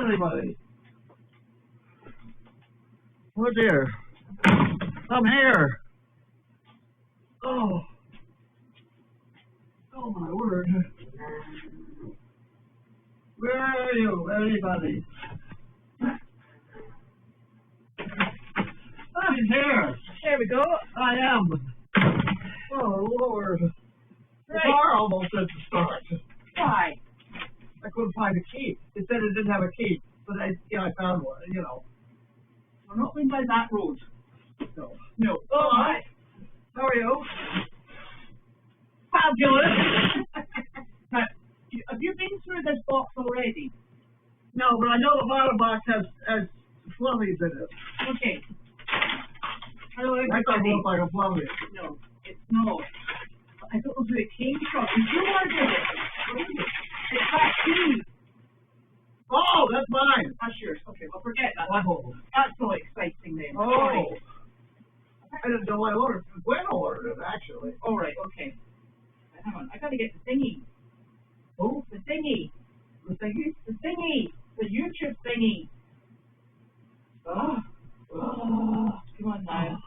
on, anybody? Oh dear. Come here. Oh. Oh my word. Where are you, anybody? I'm here. There we go. I am. Oh Lord. The car almost at the start. Why? I couldn't find a key. It said it didn't have a key, but I found one. You know. We're not going by that road. No. No. Oh my. How are you? Fabulous. Now, have you been through this box already? No, but I know the bottom box has flummies in it. Okay. Hello, That doesn't look like a flummy. No, it's not. I don't know who it came from. Did you order it? It's that key. Oh, that's mine. That's yours. Okay, well, forget that. Oh. That's not exciting then. Oh. Sorry. I didn't know I ordered it. When I ordered it, actually. All right, okay. Hang on, I gotta get the thingy. Oh? The thingy. The thingy? The thingy. The YouTube thingy. Oh. Oh, come on now.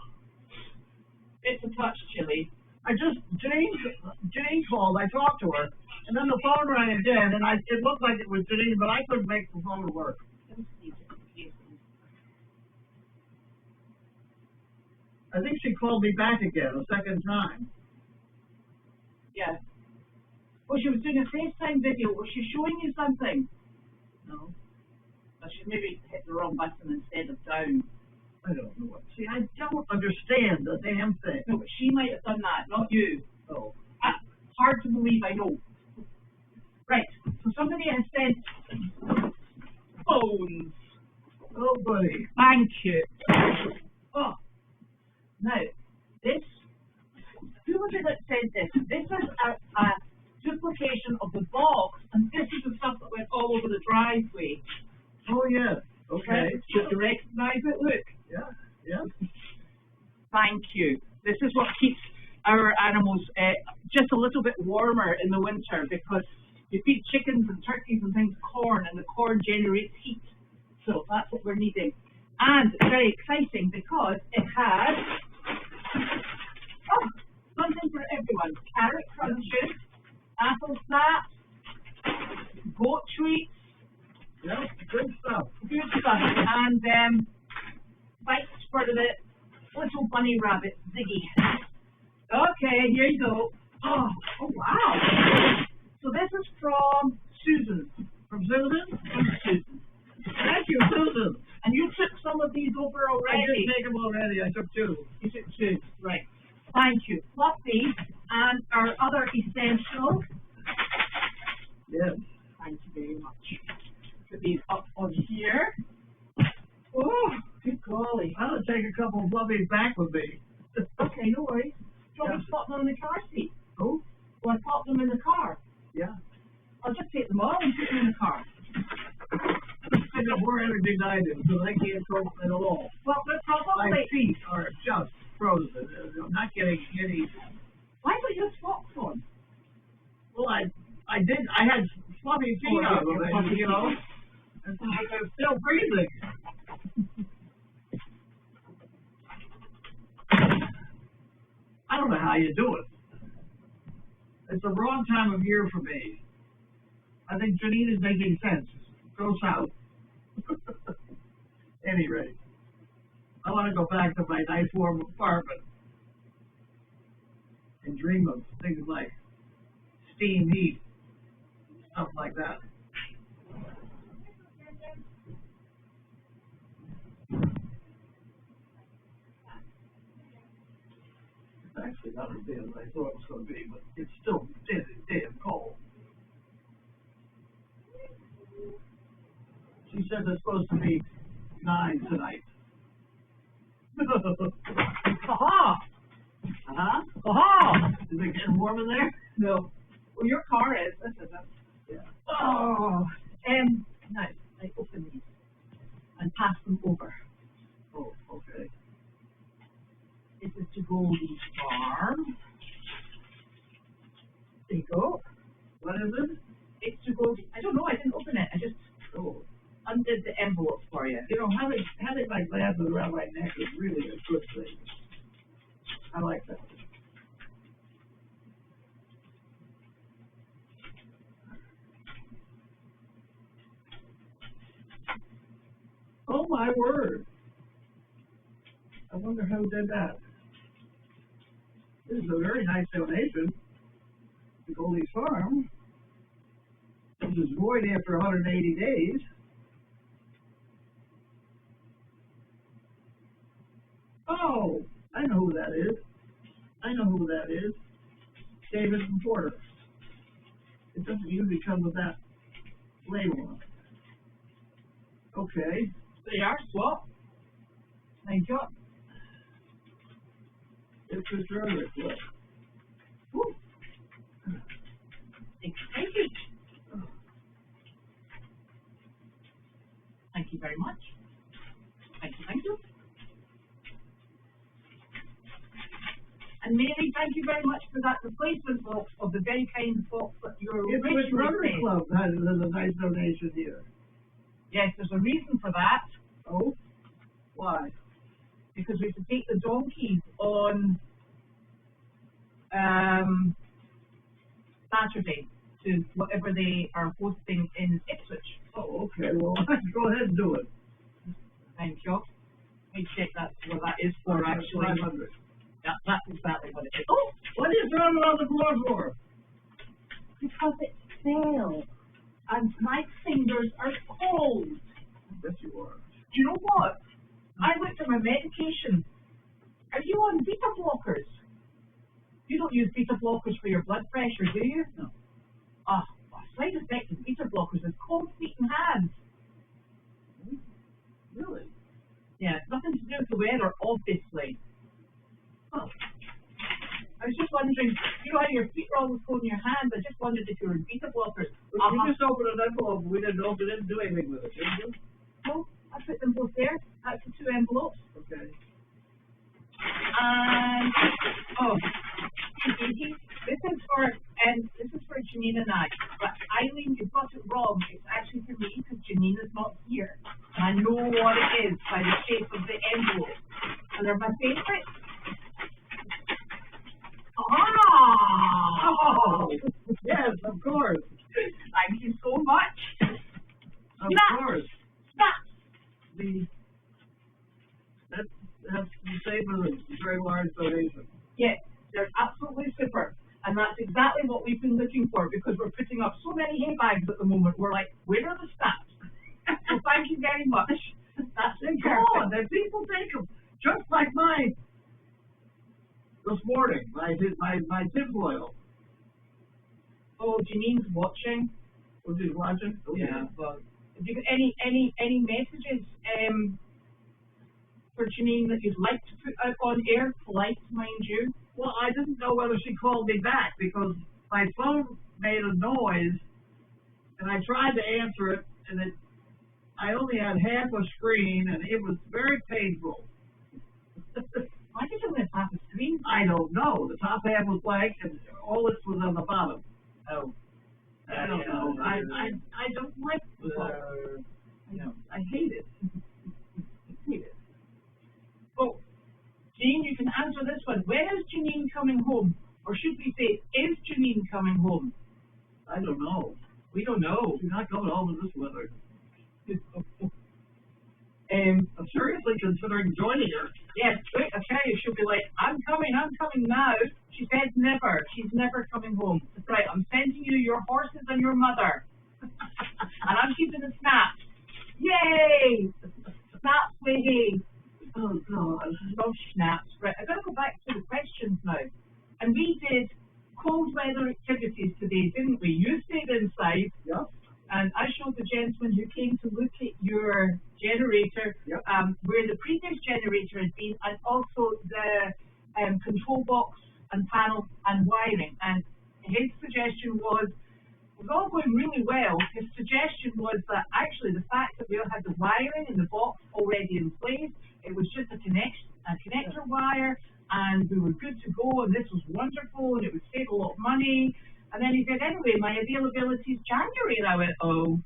It's a touch chilly. Janine called, I talked to her, and then the phone rang again, and it looked like it was Janine, but I couldn't make the phone work. I think she called me back again a second time. Yeah. Well, she was doing a FaceTime video. Was she showing you something? No. Well, she maybe hit the wrong button instead of down. I don't know what. See, I don't understand the damn thing. No, but she might have done that, not you. Oh. Hard to believe, I know. Right, so somebody has sent phones. Oh, buddy. Thank you. Oh. Now, this, who was it that said this? This is a duplication of the box, and this is the stuff that went all over the driveway. Oh, yeah. Okay. Do you recognize it? Look. Yeah, yeah. Thank you. This is what keeps our animals just a little bit warmer in the winter, because you feed chickens and turkeys and things corn, and the corn generates heat. So that's what we're needing. And it's very exciting because it has something for everyone. Carrot crunches, apple snaps, goat treats. Yeah, good stuff. Good stuff. And bites for the little bunny rabbit, Ziggy. Okay, here you go. Oh wow. So this is from Susan. From Susan? From Susan. Thank you, Susan. And you took some of these over already. I did take them already. I took two. You took two. Right. Thank you. Fluffy and our other essentials. Yes. Thank you very much. Put these up on here. Oh, good golly. I'm going to take a couple of fluffies back with me. Okay, no worries. Do you want me to pop them in the car seat? Oh? Will I pop them in the car? Yeah. I'll just take them all and put them in the car. I know more everything I do, so I can't throw them at all. Well, but probably... My feet are just frozen. I'm not getting any... Why don't you have socks on? Well, I had fluffy feet on, you know. And I'm still breathing. I don't know how you do it. It's the wrong time of year for me. I think Janine is making sense. Go south. Any rate, I want to go back to my nice warm apartment and dream of things like steam heat, stuff like that. It's actually not as bad as I thought it was going to be, but it's still damn cold. She said it's supposed to be 9 tonight. Aha! Uh-huh. Aha! Is it getting warm in there? No. Well, your car is. This isn't. Yeah. Oh. Now, I open these and pass them over. Oh, okay. This is to Goldy's farm. There you go. What is it? It's to Goldy. I don't know. I didn't open it. I just... Oh. undid the envelope for you. You know, having my glasses around my neck is really a good thing. I like that. Oh my word. I wonder who did that. This is a very nice donation to Goldy's Farm. This is void after 180 days. Oh, I know who that is. I know who that is. David from Porter. It doesn't usually come with that label on it. Okay. They are swap. Thank you. It's a service. Look. Woo. Excited. Thank you very much. Thank you, thank you. And Mary, thank you very much for that replacement box of the very kind box that you were It's Rotary Club has a nice donation here. Yes, there's a reason for that. Oh? Why? Because we have to take the donkeys on Saturday to whatever they are hosting in Ipswich. Oh, okay. Well, go ahead and do it. Thank you. Let me check that what that is for actually. 500. Yeah, that's exactly what it is. Oh, what are you throwing it on the floor for? because it fell. And my fingers are cold. Yes, you are. Do you know what? I looked at my medication. Are you on beta blockers? You don't use beta blockers for your blood pressure, do you? No. Ah, a side effect of beta blockers is cold feet and hands. Really? Yeah, nothing to do with the weather, obviously. Huh. I was just wondering, you know how your feet are always cold in your hands? I just wondered if you were in beta blockers. Well, you just opened an envelope. We didn't open it, didn't do anything with it, did you? No, I put them both there. That's the two envelopes. Okay. And oh, this is for Janine and I. But Eileen, you've got it wrong. It's actually for me because Janine is not here. And I know what it is by the shape of the envelope. And they're my favorites. Oh, yes, of course. Thank you so much. Of course. Snap. That's the same as a very large donation. Yes, they're absolutely super. And that's exactly what we've been looking for because we're putting up so many hay bags at the moment. We're like, where are the snaps? So thank you very much. That's Come on, that people take them. Just like mine. This morning, my tinfoil. Oh, Janine's watching. Was he watching? Okay. Yeah, but have you got any messages for Janine that you'd like to put out on air, polite, mind you? Well, I didn't know whether she called me back because my phone made a noise, and I tried to answer it, and I only had half a screen, and it was very painful. Why did you only have half a screen? I don't know. The top half was blank, and all this was on the bottom. Oh. I don't know. I don't like the phone. I hate it. I hate it. Oh, Jane, you can answer this one. When is Janine coming home? Or should we say, is Janine coming home? I don't know. We don't know. She's not coming home in this weather. I'm seriously considering joining her. Yes, wait, I tell you, she'll be like, I'm coming now. She said never. She's never coming home. That's right, I'm sending you your horses and your mother. And I'm keeping the snaps. Yay! Snaps way hay. Oh, God. Love snaps. Right, I've got to go back to the questions now. And we did cold weather activities today, didn't we? You stayed inside. Yep. And I showed the gentleman who came to look at your generator, yep. Where the previous generator has been, and also the control box and panel and wiring. And his suggestion was, it was all going really well. His suggestion was that actually the fact that we all had the wiring and the box already in place, it was just a connector wire, and we were good to go, and this was wonderful, and it would save a lot of money. And then he said, anyway, my availability is January. And I went, oh.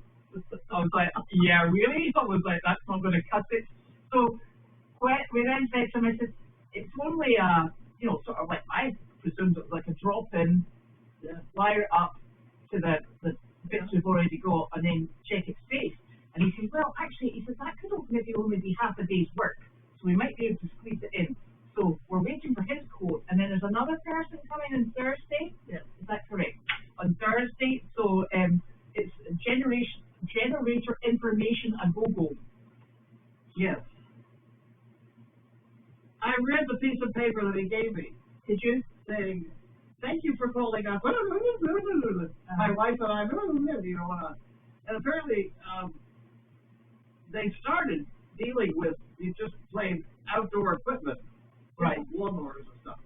I was like, yeah, really? I was like, that's not going to cut it. So we then said to him, I said, it's only sort of like, I presumed it was like a drop-in, wire it up to the bits we've already got and then check its safe. And he said, well, actually, he said, that could maybe only be half a day's work. So we might be able to squeeze it in. So we're waiting for his quote. And then there's another person coming on Thursday. Yeah. Is that correct? On Thursday. So it's generator information and go-go. Yes. I read the piece of paper that he gave me. Did you? Saying, thank you for calling up. My wife and I, and apparently they started dealing with just plain outdoor equipment, right? Lawnmowers and stuff.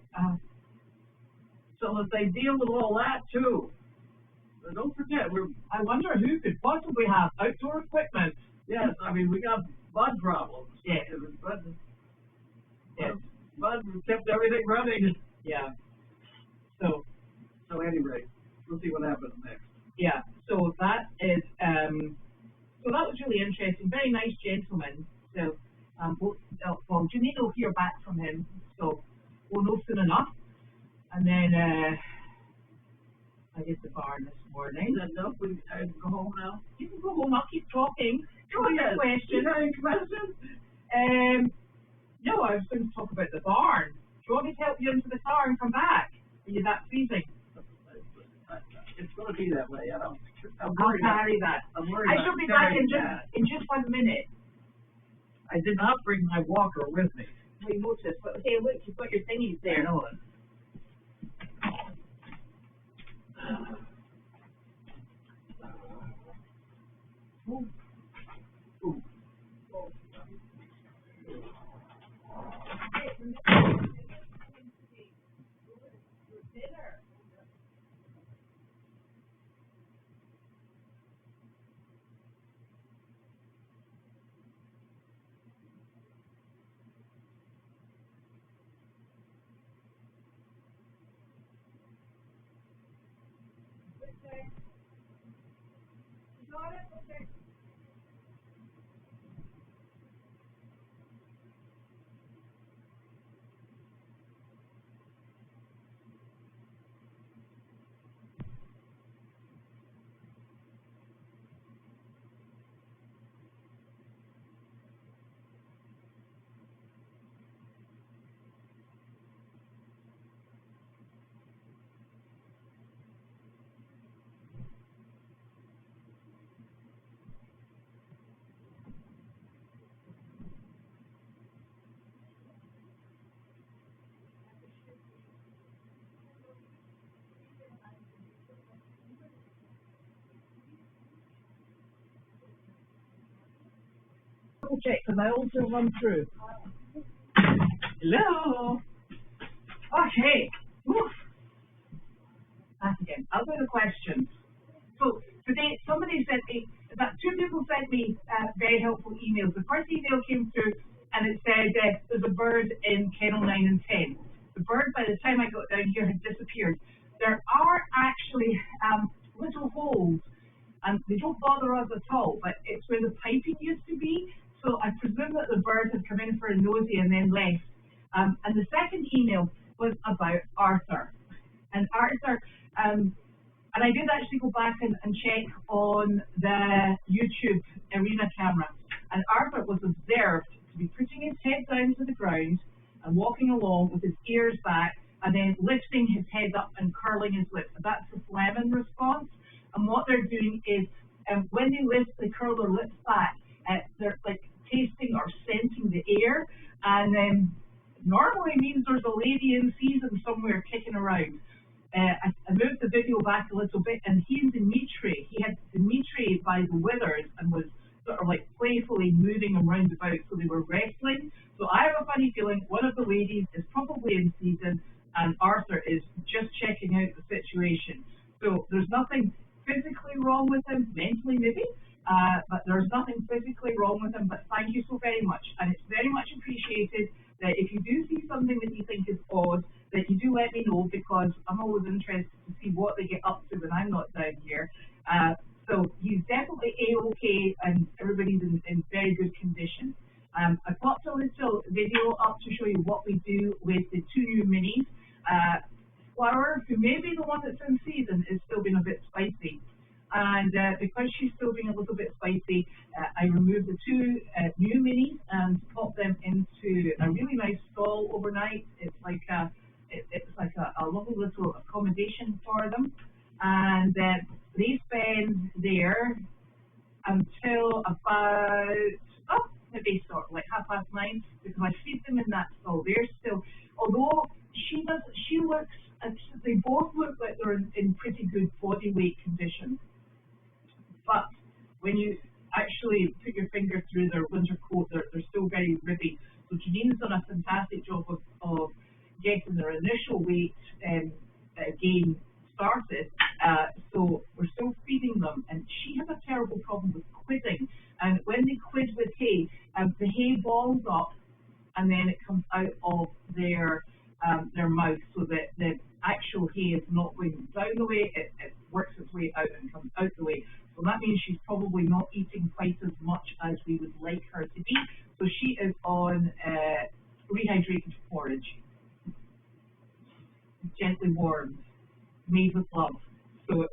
So that they deal with all that too. But don't forget, I wonder who could possibly have outdoor equipment. Yes, I mean we got bud problems. Yeah. Bud kept everything running. Yeah. So anyway, we'll see what happens next. Yeah. So that is so that was really interesting. Very nice gentleman. So Janine will hear back from him. So we'll know soon enough. And then I did the barn this morning. Is that enough? I can go home now? You can go home. I'll keep talking. Yes. Question. You got any questions? No, I was going to talk about the barn. Do you want me to help you into the car and come back? Are you that freezing? It's going to be that way. I'll carry that. I'm worried I shall be back in just 1 minute. I did not bring my walker with me. We noticed, but hey, look, you've got your thingies there. I know it. Ooh. Double check because I also run through. Hello. Okay. Oof. Back again. I'll go to questions. So today somebody sent me, about 2 people sent me very helpful emails. The first email came through and it said there's a bird in kennel 9 and 10. The bird, by the time I got down here, had disappeared. There are actually little holes, and they don't bother us at all, but it's where the piping used to be. So I presume that the bird had come in for a nosy and then left. And the second email was about Arthur. And Arthur, and I did actually go back and check on the YouTube arena camera. And Arthur was observed to be putting his head down to the ground and walking along with his ears back and then lifting his head up and curling his lips. That's the Fleming response. And what they're doing is when they curl their lips back, they're like tasting or scenting the air, and then normally means there's a lady in season somewhere kicking around. I moved the video back a little bit, and he had Dimitri by the withers and was sort of like playfully moving around about, so they were wrestling. So I have a funny feeling one of the ladies is probably in season, and Arthur is just checking out the situation. So there's nothing physically wrong with him, mentally maybe, but there's nothing physically wrong with him. But thank you so very much, and it's very much appreciated that if you do see something that you think is odd, that you do let me know, because I'm always interested to see what they get up to when I'm not down here. So he's definitely A-OK, okay and everybody's in very good condition. I've popped a little video up to show you what we do with the two new minis. Flower, who may be the one that's in season, is still being a bit spicy. And because she's still being a little bit spicy, I removed the two new minis and popped them into a really nice stall overnight. It's like a lovely little accommodation for them. And they spend there until about, maybe sort of like 9:30, because I feed them in that stall. They're still, although she looks, they both look like they're in pretty good body weight condition. But when you actually put your finger through their winter coat, they're still very ribby. So Janine's done a fantastic job of getting their initial weight gain started. So we're still feeding them, and she has a terrible problem with quidding. And when they quid with hay, the hay balls up, and then it comes out of their mouth, so that the actual hay is not going down the way, it works its way out and comes out the way. So that means she's probably not eating quite as much as we would like her to be. So she is on rehydrated porridge, gently warmed, made with love. So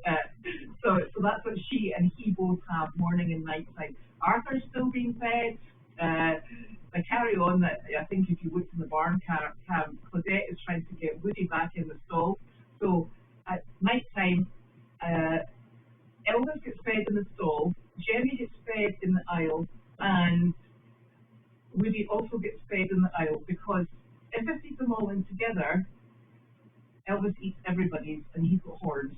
that's what she and he both have morning and night time. Arthur's still being fed. I carry on that I think if you looked in the barn cam, Claudette is trying to get Woody back in the stall. So at night time, Elvis gets fed in the stall, Jenny gets fed in the aisle, and Woody also gets fed in the aisle, because if I feed them all in together, Elvis eats everybody's and he's got horns.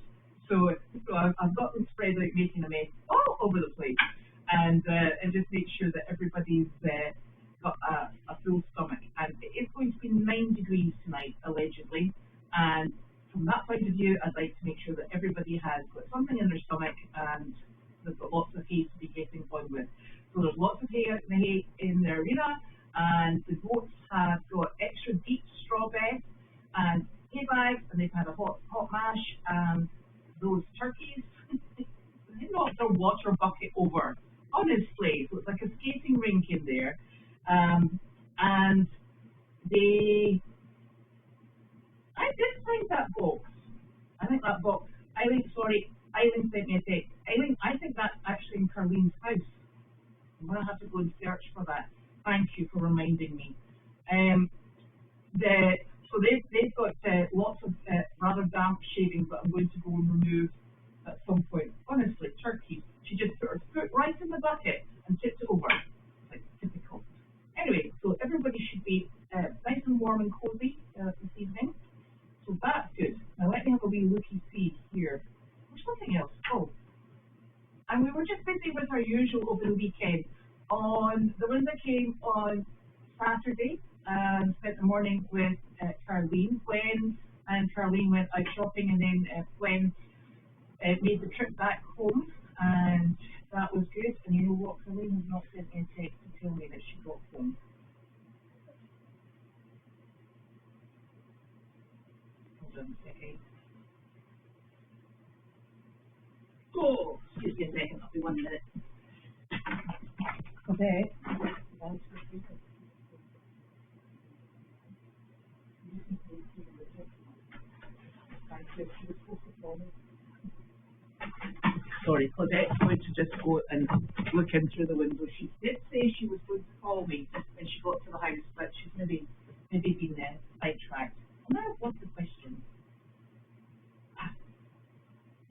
So I've got them spread out, making a mess all over the place, and just make sure that everybody's got a full stomach. And it's going to be 9 degrees tonight, allegedly, and from that point of view, I'd like to make sure that everybody has got something in their stomach and they've got lots of hay to be getting on with. So there's lots of hay out in the arena, and the goats have got extra deep straw beds and hay bags, and they've had a hot mash, and those turkeys, they knocked their water bucket over, honestly. So it's like a skating rink in there, and I did find that box. I think that box, Eileen sent me a text. Eileen, I think that's actually in Carlene's house. I'm going to have to go and search for that. Thank you for reminding me. So they've got lots of rather damp shavings that I'm going to go and remove at some point. Honestly, turkeys, she just put her foot right in the bucket and tipped it over. Like, typical. Anyway, so everybody should be nice and warm and cozy this evening. So that's good. Now let me have a wee looky-see here. There's something else. Oh, and we were just busy with our usual over the weekend. The ones that came on Saturday and spent the morning with Carlene. Gwen and Carlene went out shopping, and then Gwen made the trip back home, and that was good. And you know what? Carlene has not sent me a text to tell me that she got home. Oh, excuse me a second, I'll be 1 minute. Okay. Sorry, Claudette's going to just go and look in through the window. She did say she was going to call me when she got to the house, but she's maybe been sidetracked. And now what's the question?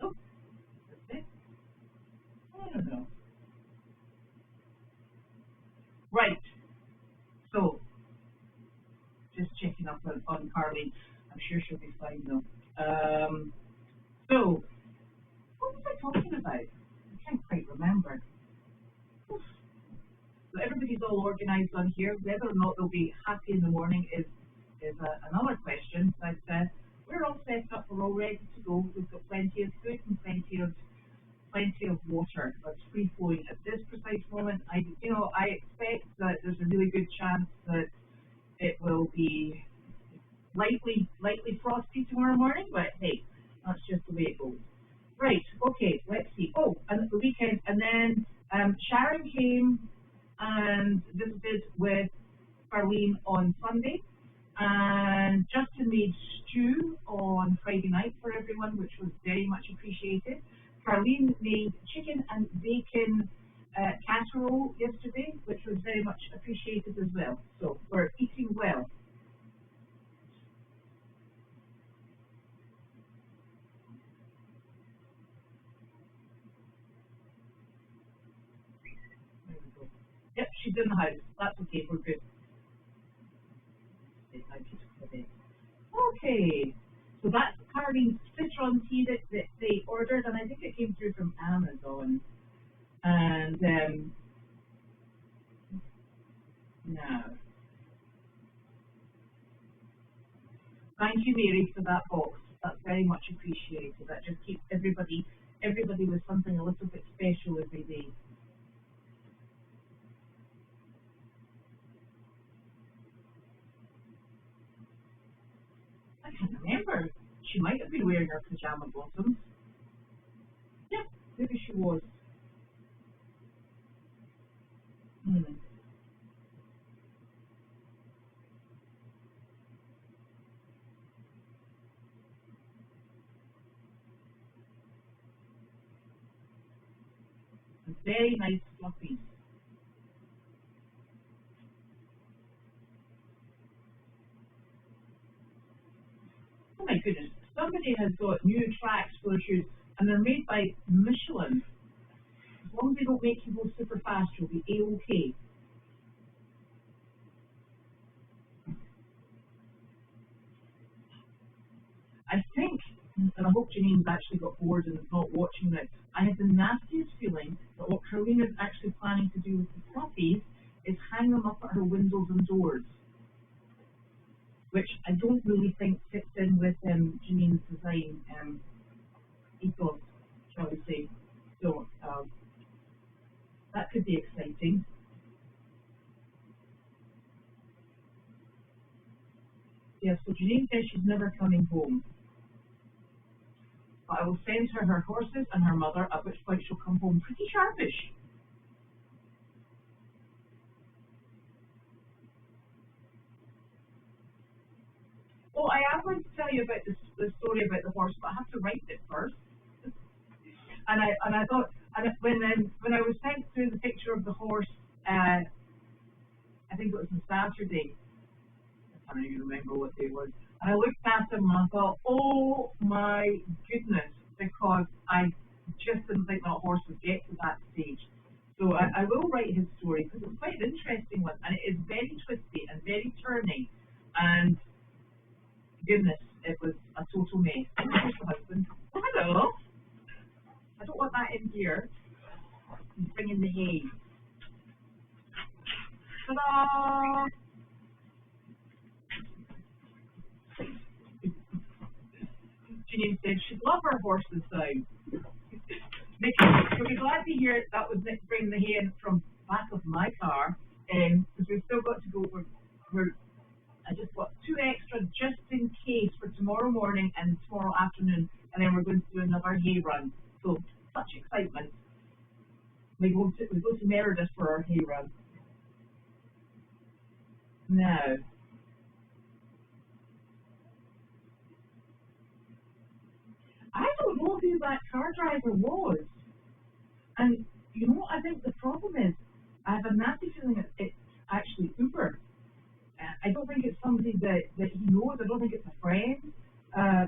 Oh, that's it. I don't know. Right. So, just checking up on Carlene. I'm sure she'll be fine though. So, what was I talking about? I can't quite remember. So everybody's all organised on here. Whether or not they'll be happy in the morning is another question. But we're all set up. We're all ready to go. We've got plenty of food and plenty of water that's free flowing at this precise moment. I expect that there's a really good chance that it will be lightly frosty tomorrow morning, but hey, that's just the way it goes. Right, okay, let's see. Oh, and the weekend, and then and visited with Carlene on Sunday. And Justin made stew on Friday night for everyone, which was very much appreciated. Carlene made chicken and bacon casserole yesterday, which was very much appreciated as well. So we're eating well. There we go. Yep, she's in the house. That's okay, we're good. Okay, so that's Carlene's citron tea that they ordered, and I think it came through from Amazon. And now, thank you, Mary, for that box. That's very much appreciated. That just keeps everybody with something a little bit special every day. I can't remember. She might have been wearing her pajama bottoms. Yeah, maybe she was. Very nice fluffy. Oh my goodness, somebody has got new tracks for their shoes, and they're made by Michelin. As long as they don't make you go super fast, you'll be A-okay. I think, and I hope Janine's actually got bored and is not watching this, I have the nastiest feeling that what Carlene is actually planning to do with the puppies is hang them up at her windows and doors, which I don't really think fits in with Janine's design ethos, shall we say. So that could be exciting. Yeah, so Janine says she's never coming home. But I will send her her horses and her mother, at which point she'll come home pretty sharpish. Oh, I am going to tell you about the story about the horse, but I have to write it first. And I thought, when I was sent through the picture of the horse, I think it was on Saturday. I can't even remember what day it was. And I looked at him and I thought, oh my goodness, because I just didn't think that horse would get to that stage. So I will write his story because it's quite an interesting one, and it is very twisty and very turning. And goodness, it was a total mess. Here's the husband. Oh, hello. I don't want that in here. He's bringing the hay. Ta-da! Janine said she'd love her horses down. Nick, you'll be glad to hear that was Nick bringing the hay in from back of my car, because we've still got to go. I just got 2 extra just in case for tomorrow morning and tomorrow afternoon, and then we're going to do another hay run. So such excitement. We go to Meredith for our hay run. Now, I don't know who that car driver was. And you know what I think the problem is? I have a nasty feeling it's actually Uber. I don't think it's somebody that he knows. I don't think it's a friend.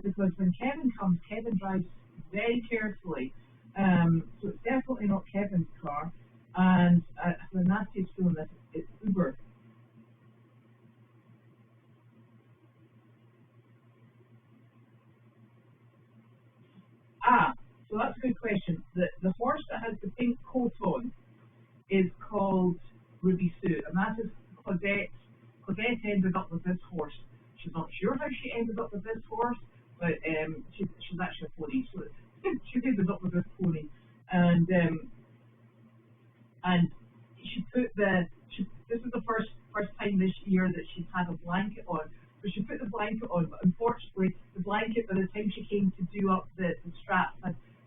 Because when Kevin comes, Kevin drives very carefully. So it's definitely not Kevin's car. And I have the nastiest feeling that it's Uber. So that's a good question. The horse that has the pink coat on is called Ruby Sue, and that is Claudette. Claudette ended up with this horse. She's not sure how she ended up with this horse, but she's actually a pony, so she ended up with this pony. And she put this is the first time this year that she's had a blanket on. So she put the blanket on, but unfortunately the blanket, by the time she came to do up the straps,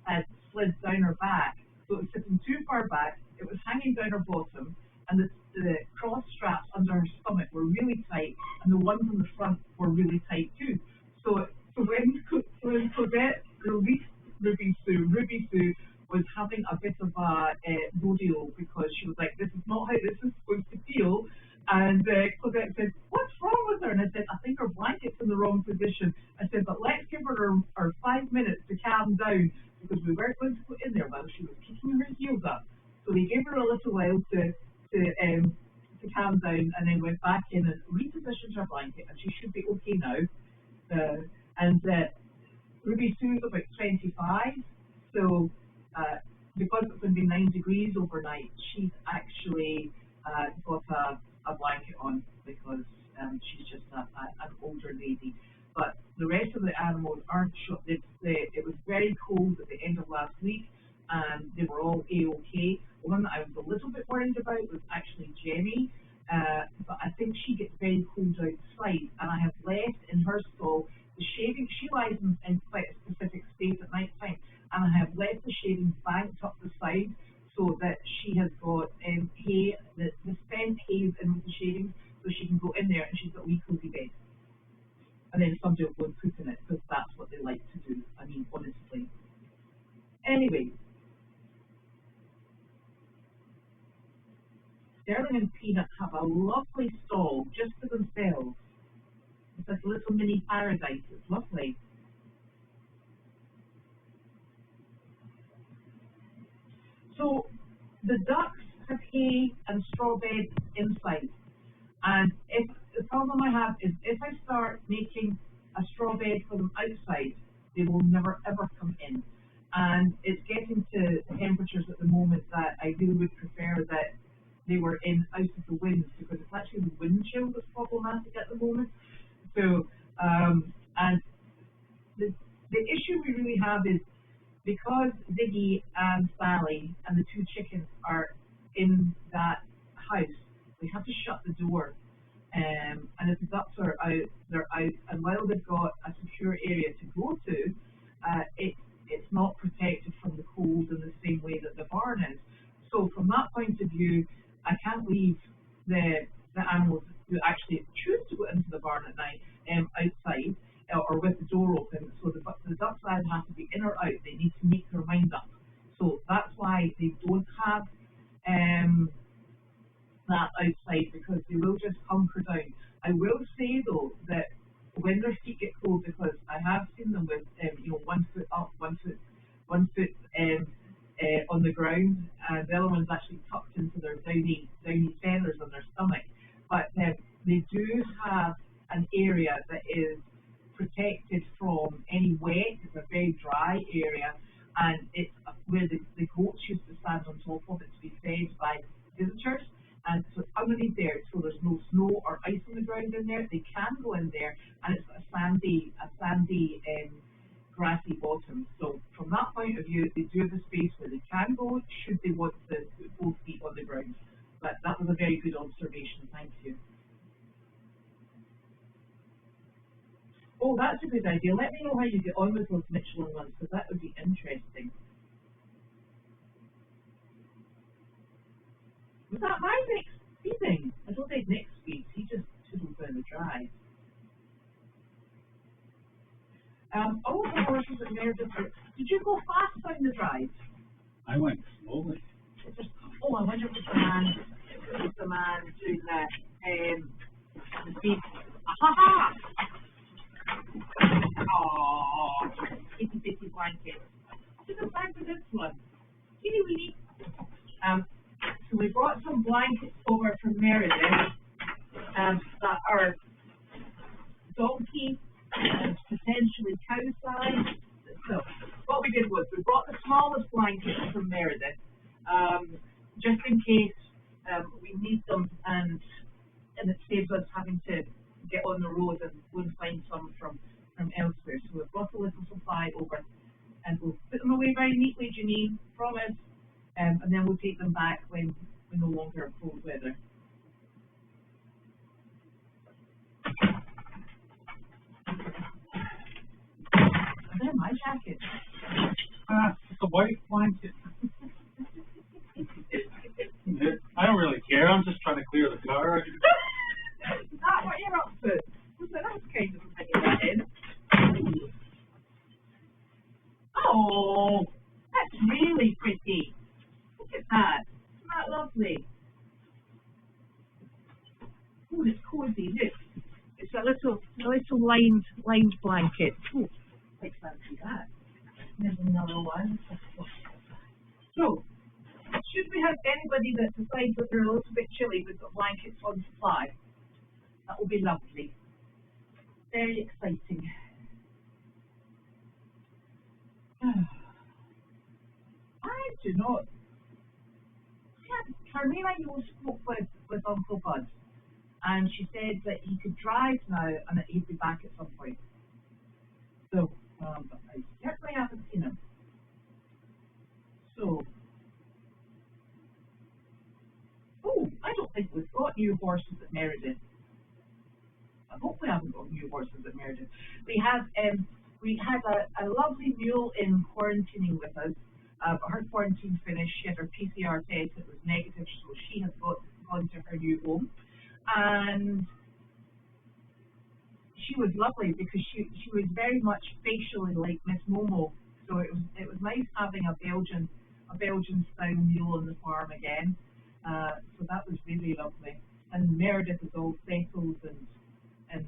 had slid down her back. So it was sitting too far back, it was hanging down her bottom, and the the cross straps under her stomach were really tight, and the ones on the front were really tight too. So when Cosette released Ruby Sue was having a bit of a rodeo because she was like, this is not how this is supposed to feel. And Cosette said, what's wrong with her? And I said, I think her blanket's in the wrong position. I said, but let's give her 5 minutes to calm down because we weren't going to put in there while she was kicking her heels up. So we gave her a little while to calm down and then went back in and repositioned her blanket, and she should be okay now. Ruby Sue's about 25, so because it's going to be 9 degrees overnight, she's actually got a blanket on because she's just an older lady. But the rest of the animals aren't sure. It was very cold at the end of last week, and they were all A-okay. The one that I was a little bit worried about was actually Jenny, but I think she gets very cold outside, and I have left in her stall the shavings. She lies in quite a specific space at night time, and I have left the shavings banked up the side so that she has got hay, the spent hay in with the shavings, so she can go in there and she's got a wee cozy bed. And then somebody will go and poop in it because that's what they like to do. I mean, honestly. Anyway, Sterling and Peanut have a lovely stall just to themselves. It's like a little mini paradise. It's lovely. So the ducks have hay and straw beds inside. And if the problem I have is if I start making a straw bed for them outside, they will never ever come in. And it's getting to temperatures at the moment that I really would prefer that they were in out of the wind, because it's actually the wind chill that's problematic at the moment. So, and the issue we really have is because Ziggy and Sally and the 2 chickens are in that house, we have to shut the door. And if the ducks are out, they're out. And while they've got a secure area to go to, it's not protected from the cold in the same way that the barn is. So from that point of view, I can't leave the animals who actually choose to go into the barn at night outside or with the door open. So the ducks either have to be in or out. They need to make their mind up. So that's why they don't have that outside, because they will just hunker down. I will say though that when their feet get cold, because I have seen them with 1 foot up, 1 foot on the ground, and the other one's actually tucked into their downy feathers on their stomach. But they do have an area that is protected from any wet. It's a very dry area, and it's where the goats used to stand on top of it to be fed by visitors. And so it's underneath there, so there's no snow or ice on the ground in there. They can go in there, and it's a sandy, grassy bottom. So from that point of view, they do have a space where they can go should they want to put both feet on the ground. But that was a very good observation. Thank you. Oh, that's a good idea. Let me know how you get on with those Michelin ones, because that would be interesting. Was that my next feeding? I don't think Nick feeds. He just fiddles down the drive. All of the horses at Meredith, did you go fast down the drive? I went slowly. I wonder if it's the man doing the speed. Ha! Oh, itty bitty blanket. Look at the back of this one. Kitty weeny. So we brought some blankets over from Meredith that are donkey and potentially cow size. So what we did was we brought the smallest blankets from Meredith, just in case we need them, and it saves us having to get on the road and go and find some from elsewhere. So we've brought a little supply over, and we'll put them away very neatly, Janine, promise. And then we'll take them back when we no longer have cold weather. They're my jacket. It's a white blanket. I don't really care. I'm just trying to clean car. Is that what you're up to? So that's kind of a thing in. Oh, that's really pretty. Look at that. Isn't that lovely? Oh, it's cozy. Look, it's a little lined blanket. Oh, quite fancy that. There's another one. So, should we have anybody that decides that they're a little bit chilly, we've got blankets on supply. That will be lovely. Very exciting. I do not. Yeah, Carlene, I know, spoke with Uncle Bud, and she said that he could drive now and that he'd be back at some point. So, but I certainly haven't seen him. So, oh, I don't think we've got new horses at Meredith. I hope we haven't got new horses at Meredith. We had a lovely mule in quarantining with us. But her quarantine finished. She had her PCR test. It was negative, so she has gone to her new home. And she was lovely because she was very much facially like Miss Momo. So it was nice having a Belgian style mule on the farm again. So that was really lovely. And Meredith is all settled and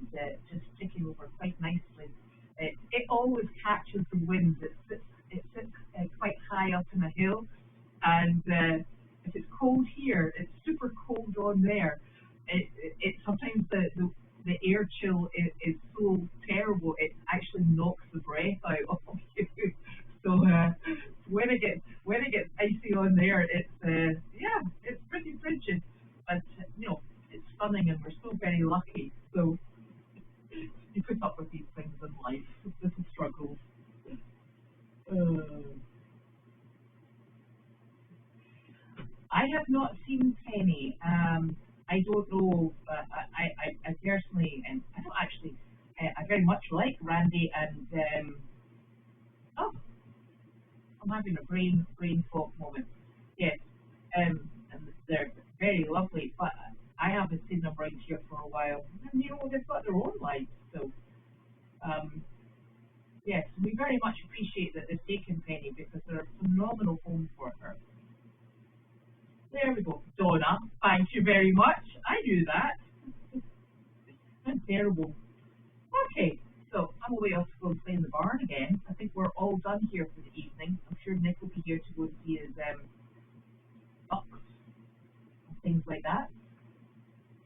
just ticking over quite nicely. It always catches the wind. It sits quite high up in a hill, and if it's cold here, it's super cold on there. It sometimes the air chill is so terrible it actually knocks the breath out of you. So when it gets icy on there, it's pretty frigid, but it's stunning, and we're so very lucky. So you put up with these things in life. This is struggles. I have not seen Penny. I don't know. I personally, and I don't actually. I very much like Randy, and oh, I'm having a brain fog moment. Yes, and they're very lovely, but I haven't seen them around here for a while. And they've got their own lives, so. Yes, we very much appreciate that they've taken Penny because they're a phenomenal home for her. There we go. Donna, thank you very much. I knew that. I'm terrible. Okay, so I'm away off to go and play in the barn again. I think we're all done here for the evening. I'm sure Nick will be here to go and see his ducks and things like that.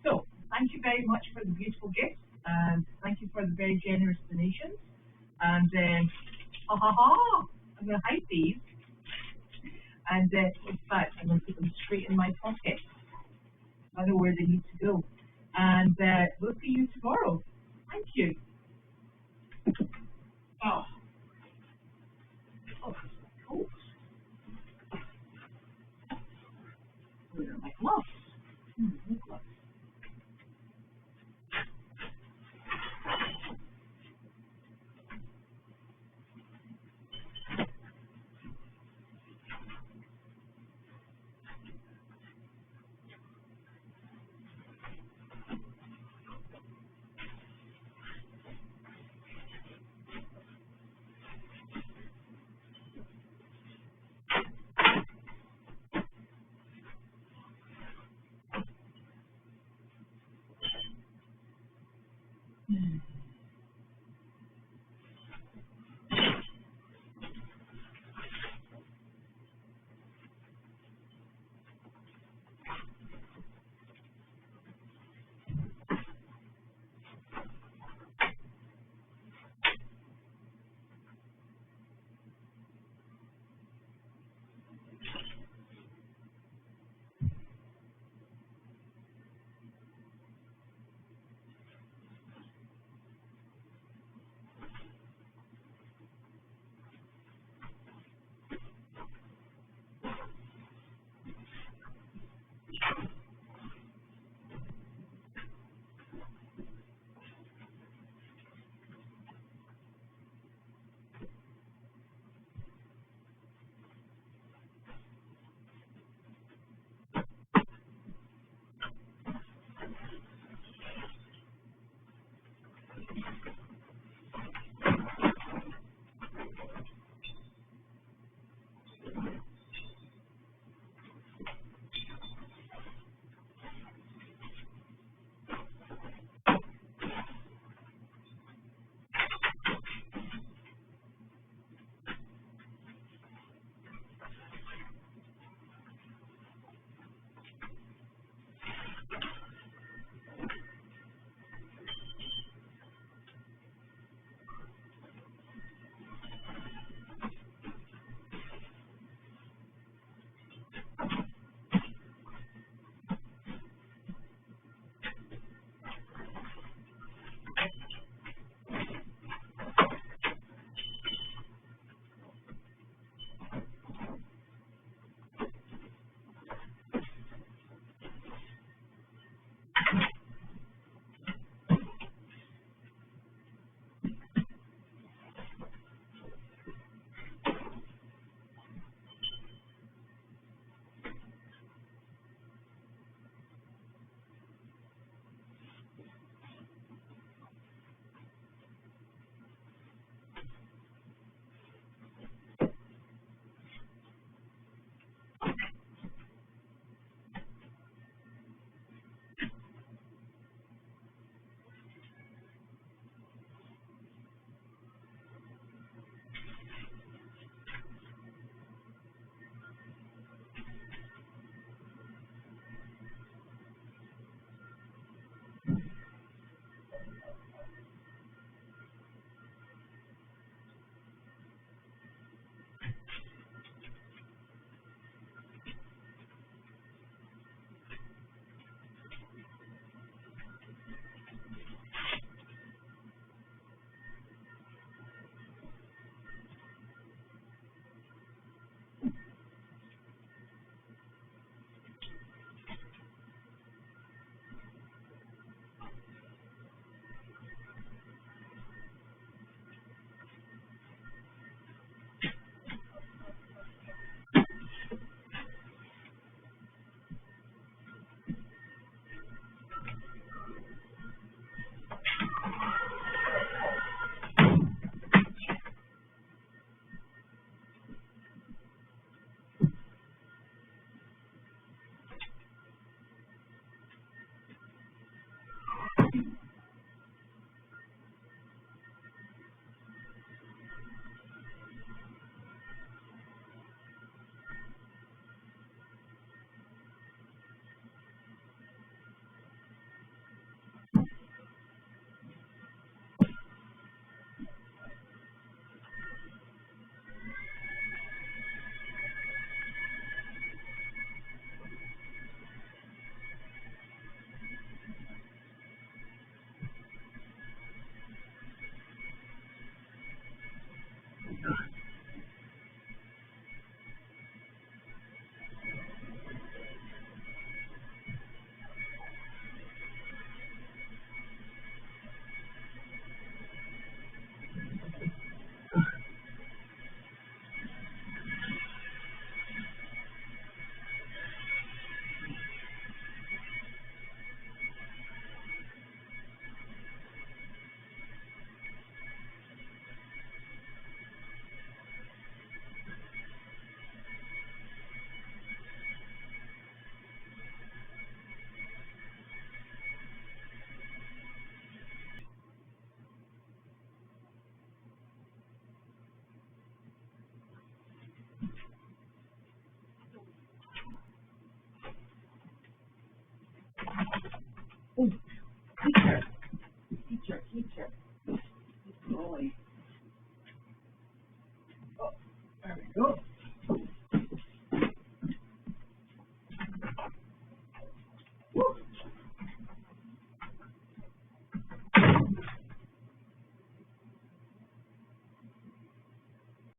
So, thank you very much for the beautiful gifts, and thank you for the very generous donations. And I'm going to hide these, and in fact, I'm going to put them straight in my pocket. I know where they need to go. And we'll see you tomorrow. Thank you. Oh, cool. Where are my gloves? No gloves. winter. Golly. Oh, there we go. Woo.